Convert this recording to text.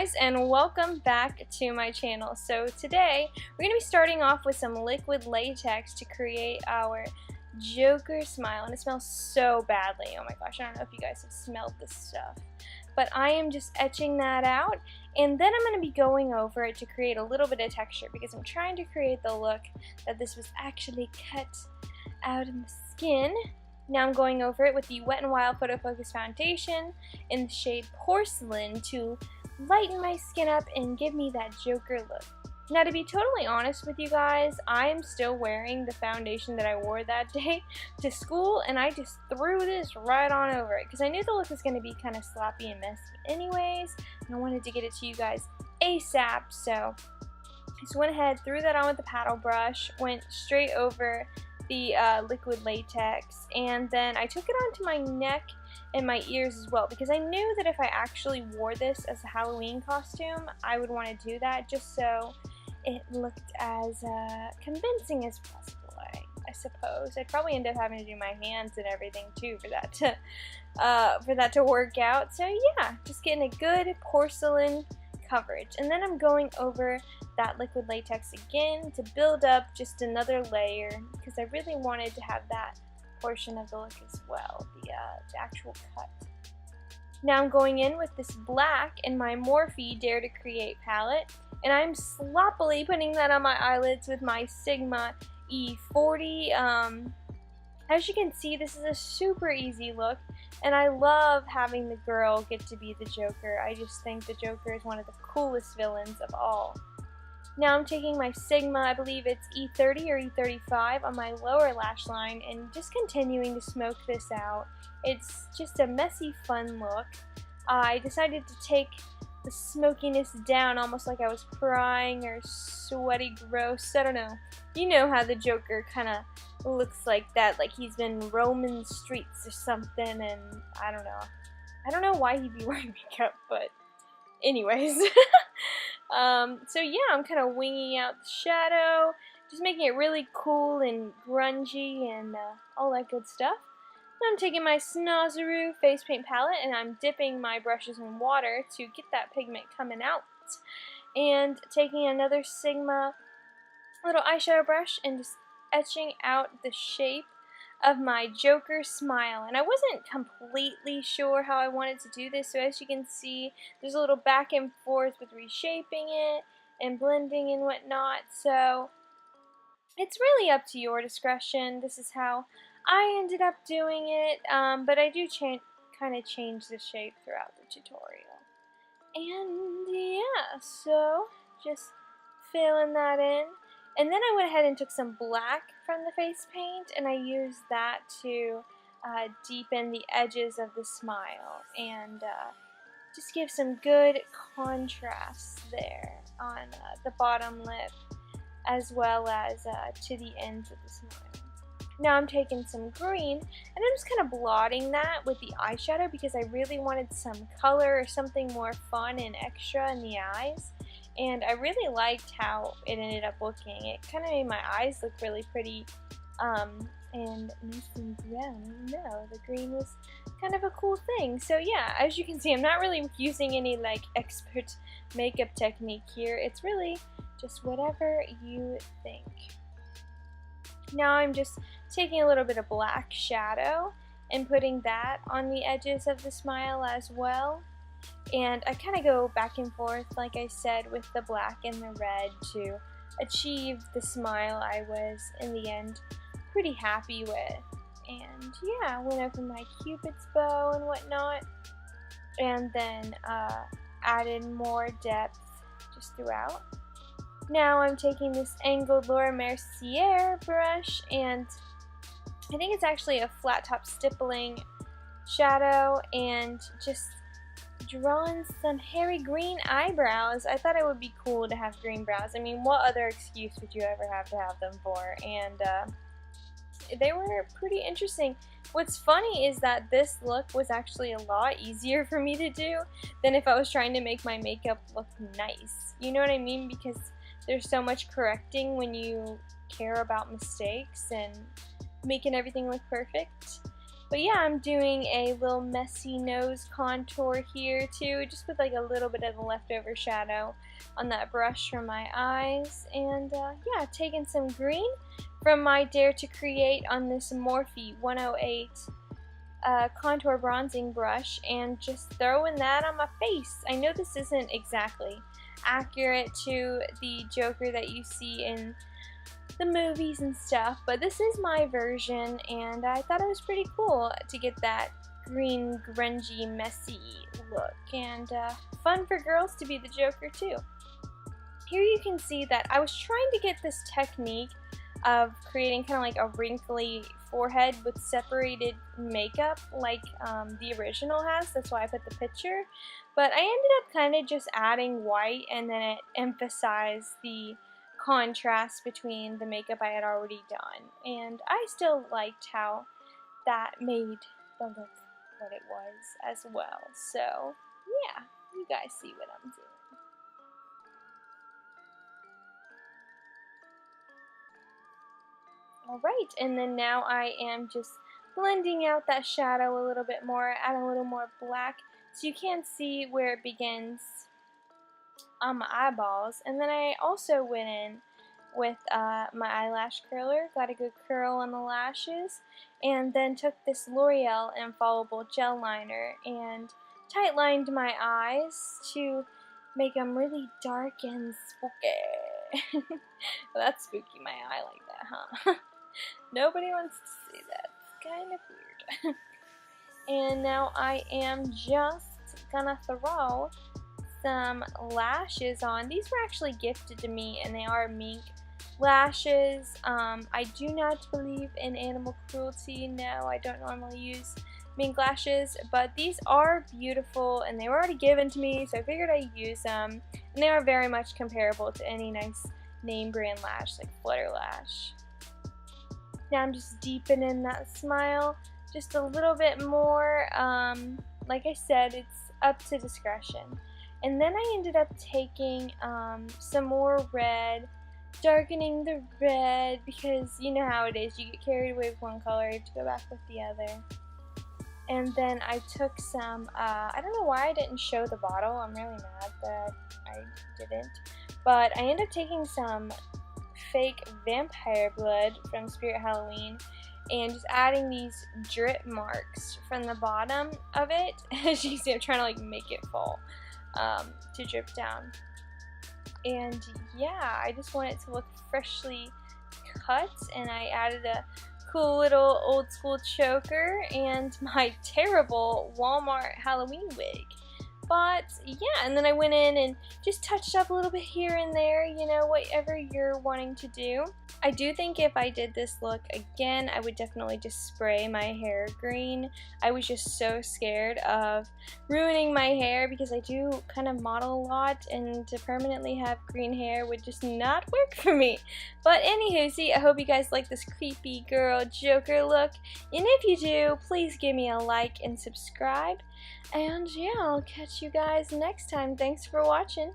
guys, and welcome back to my channel. So today we're going to be starting off with some liquid latex to create our Joker smile, and it smells so badly. Oh my gosh, I don't know if you guys have smelled this stuff, but I am just etching that out, and then I'm going to be going over it to create a little bit of texture because I'm trying to create the look that this was actually cut out of the skin. Now I'm going over it with the Wet n Wild Photofocus foundation in the shade Porcelain to lighten my skin up and give me that Joker look. Now, to be totally honest with you guys, I am still wearing the foundation that I wore that day to school, and I just threw this right on over it because I knew the look was going to be kind of sloppy and messy anyways, and I wanted to get it to you guys ASAP, so I just went ahead, threw that on with the paddle brush, went straight over the liquid latex, and then I took it onto my neck and my ears as well because I knew that if I actually wore this as a Halloween costume, I would want to do that just so it looked as convincing as possible, I suppose. I'd probably end up having to do my hands and everything too for that to work out. So yeah, just getting a good porcelain coverage, and then I'm going over that liquid latex again to build up just another layer because I really wanted to have that portion of the look as well, the actual cut. Now I'm going in with this black in my Morphe Dare to Create palette, and I'm sloppily putting that on my eyelids with my Sigma E40. As you can see, this is a super easy look, and I love having the girl get to be the Joker. I just think the Joker is one of the coolest villains of all. Now I'm taking my Sigma, I believe it's E30 or E35 on my lower lash line, and just continuing to smoke this out. It's just a messy, fun look. I decided to take the smokiness down almost like I was crying or sweaty, gross. I don't know. You know how the Joker kind of looks like that, like he's been roaming the streets or something, and I don't know. I don't know why he'd be wearing makeup, but anyways. So yeah, I'm kind of winging out the shadow, just making it really cool and grungy and all that good stuff. I'm taking my Snazaroo face paint palette and I'm dipping my brushes in water to get that pigment coming out. And taking another Sigma little eyeshadow brush and just etching out the shape of my Joker smile. And I wasn't completely sure how I wanted to do this, so as you can see, there's a little back and forth with reshaping it and blending and whatnot. So it's really up to your discretion. This is how I ended up doing it, but I do kind of change the shape throughout the tutorial. And yeah, so just filling that in. And then I went ahead and took some black from the face paint, and I used that to deepen the edges of the smile and just give some good contrast there on the bottom lip as well as to the ends of the smile. Now I'm taking some green, and I'm just kind of blotting that with the eyeshadow because I really wanted some color or something more fun and extra in the eyes. And I really liked how it ended up looking. It kind of made my eyes look really pretty and nice and brown. I don't know, the green was kind of a cool thing. So yeah, as you can see, I'm not really using any like expert makeup technique here. It's really just whatever you think. Now I'm just taking a little bit of black shadow and putting that on the edges of the smile as well. And I kind of go back and forth, like I said, with the black and the red to achieve the smile I was, in the end, pretty happy with. And yeah, I went over my Cupid's bow and whatnot, and then added more depth just throughout. Now I'm taking this angled Laura Mercier brush, and I think it's actually a flat top stippling shadow, and just drawing some hairy green eyebrows. I thought it would be cool to have green brows. I mean, what other excuse would you ever have to have them for? And they were pretty interesting. What's funny is that this look was actually a lot easier for me to do than if I was trying to make my makeup look nice. You know what I mean? Because there's so much correcting when you care about mistakes and making everything look perfect. But yeah, I'm doing a little messy nose contour here too, just with like a little bit of the leftover shadow on that brush from my eyes. And yeah, taking some green from my Dare to Create on this Morphe 108 contour bronzing brush and just throwing that on my face. I know this isn't exactly accurate to the Joker that you see in the movies and stuff, but this is my version, and I thought it was pretty cool to get that green, grungy, messy look, and fun for girls to be the Joker too. Here you can see that I was trying to get this technique of creating kind of like a wrinkly forehead with separated makeup like the original has. That's why I put the picture. But I ended up kind of just adding white, and then it emphasized the contrast between the makeup I had already done. And I still liked how that made the look what it was as well. So yeah, you guys see what I'm doing. Alright, and then now I am just blending out that shadow a little bit more, adding a little more black so you can see where it begins on my eyeballs. And then I also went in with my eyelash curler, got a good curl on the lashes, and then took this L'Oreal Infallible gel liner and tight lined my eyes to make them really dark and spooky. Well, that's spooky, my eye like that, huh? Nobody wants to see that. It's kind of weird. And now I am just gonna throw some lashes on. These were actually gifted to me, and they are Mink Lashes. I do not believe in animal cruelty. No, I don't normally use Mink Lashes, but these are beautiful, and they were already given to me, so I figured I'd use them. And they are very much comparable to any nice name brand lash, like Flutter Lash. Now I'm just deepening that smile just a little bit more. Like I said, it's up to discretion. And then I ended up taking some more red, darkening the red, because you know how it is. You get carried away with one color, you have to go back with the other. And then I took some, I don't know why I didn't show the bottle. I'm really mad that I didn't. But I ended up taking some fake vampire blood from Spirit Halloween and just adding these drip marks from the bottom of it. As you can see, I'm trying to like make it fall to drip down. And yeah, I just want it to look freshly cut, and I added a cool little old school choker and my terrible Walmart Halloween wig. But yeah, and then I went in and just touched up a little bit here and there, you know, whatever you're wanting to do. I do think if I did this look again, I would definitely just spray my hair green. I was just so scared of ruining my hair because I do kind of model a lot, and to permanently have green hair would just not work for me. But anywho, see, I hope you guys like this creepy girl Joker look. And if you do, please give me a like and subscribe. And yeah, I'll catch you guys next time. Thanks for watching.